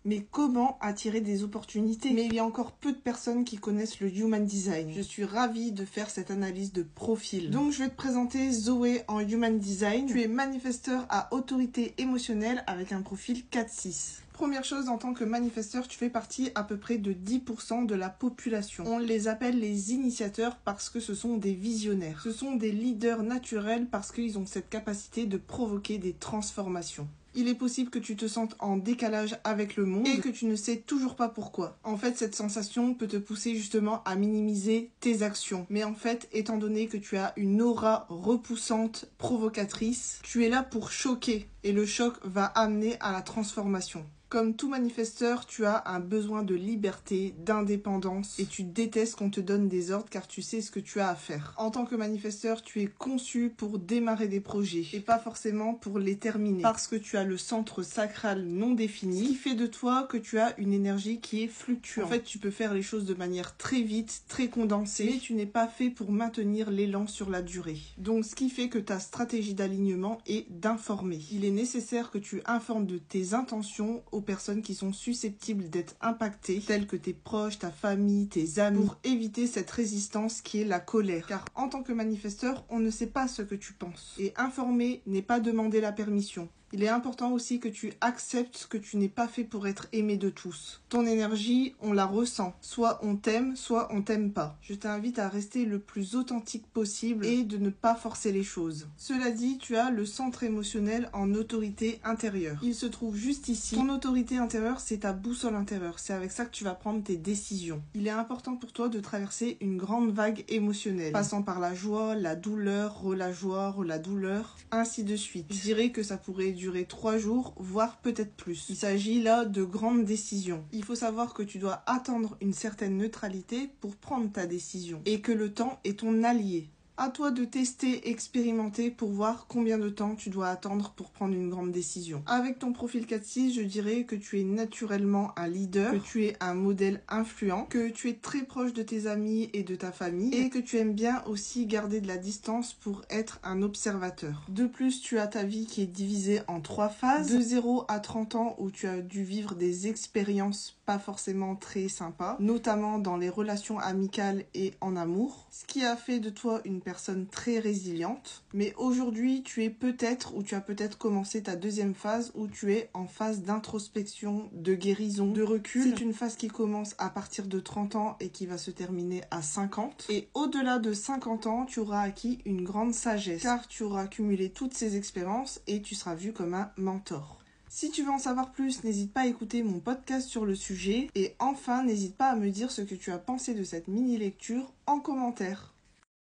Mais comment attirer des opportunités? Mais il y a encore peu de personnes qui connaissent le Human Design. Je suis ravie de faire cette analyse de profil. Donc je vais te présenter Zoé en Human Design. Tu es manifesteur à autorité émotionnelle avec un profil 4-6. Première chose, en tant que manifesteur, tu fais partie à peu près de 10% de la population. On les appelle les initiateurs parce que ce sont des visionnaires. Ce sont des leaders naturels parce qu'ils ont cette capacité de provoquer des transformations. Il est possible que tu te sentes en décalage avec le monde et que tu ne sais toujours pas pourquoi. En fait, cette sensation peut te pousser justement à minimiser tes actions. Mais en fait, étant donné que tu as une aura repoussante, provocatrice, tu es là pour choquer et le choc va amener à la transformation. Comme tout manifesteur, tu as un besoin de liberté, d'indépendance et tu détestes qu'on te donne des ordres car tu sais ce que tu as à faire. En tant que manifesteur, tu es conçu pour démarrer des projets et pas forcément pour les terminer parce que tu as le centre sacral non défini, ce qui fait de toi que tu as une énergie qui est fluctuante. En fait, tu peux faire les choses de manière très vite, très condensée, mais tu n'es pas fait pour maintenir l'élan sur la durée. Donc, ce qui fait que ta stratégie d'alignement est d'informer. Il est nécessaire que tu informes de tes intentions aux personnes qui sont susceptibles d'être impactées, telles que tes proches, ta famille, tes amis, pour éviter cette résistance qui est la colère. Car en tant que manifesteur, on ne sait pas ce que tu penses. Et informer n'est pas demander la permission. Il est important aussi que tu acceptes que tu n'es pas fait pour être aimé de tous. Ton énergie, on la ressent. Soit on t'aime, soit on t'aime pas. Je t'invite à rester le plus authentique possible et de ne pas forcer les choses. Cela dit, tu as le centre émotionnel en autorité intérieure. Il se trouve juste ici. Ton autorité intérieure, c'est ta boussole intérieure. C'est avec ça que tu vas prendre tes décisions. Il est important pour toi de traverser une grande vague émotionnelle, passant par la joie, la douleur, la joie, la douleur, ainsi de suite. Je dirais que ça pourrait durer 3 jours, voire peut-être plus. Il s'agit là de grandes décisions. Il faut savoir que tu dois attendre une certaine neutralité pour prendre ta décision et que le temps est ton allié. À toi de tester, expérimenter pour voir combien de temps tu dois attendre pour prendre une grande décision. Avec ton profil 4-6, je dirais que tu es naturellement un leader, que tu es un modèle influent, que tu es très proche de tes amis et de ta famille et que tu aimes bien aussi garder de la distance pour être un observateur. De plus, tu as ta vie qui est divisée en 3 phases. De 0 à 30 ans où tu as dû vivre des expériences pas forcément très sympas, notamment dans les relations amicales et en amour, ce qui a fait de toi une personne très résiliente. Mais aujourd'hui, tu es peut-être ou tu as peut-être commencé ta deuxième phase où tu es en phase d'introspection, de guérison, de recul. C'est une phase qui commence à partir de 30 ans et qui va se terminer à 50. Et au-delà de 50 ans, tu auras acquis une grande sagesse car tu auras accumulé toutes ces expériences et tu seras vu comme un mentor. Si tu veux en savoir plus, n'hésite pas à écouter mon podcast sur le sujet. Et enfin, n'hésite pas à me dire ce que tu as pensé de cette mini-lecture en commentaire.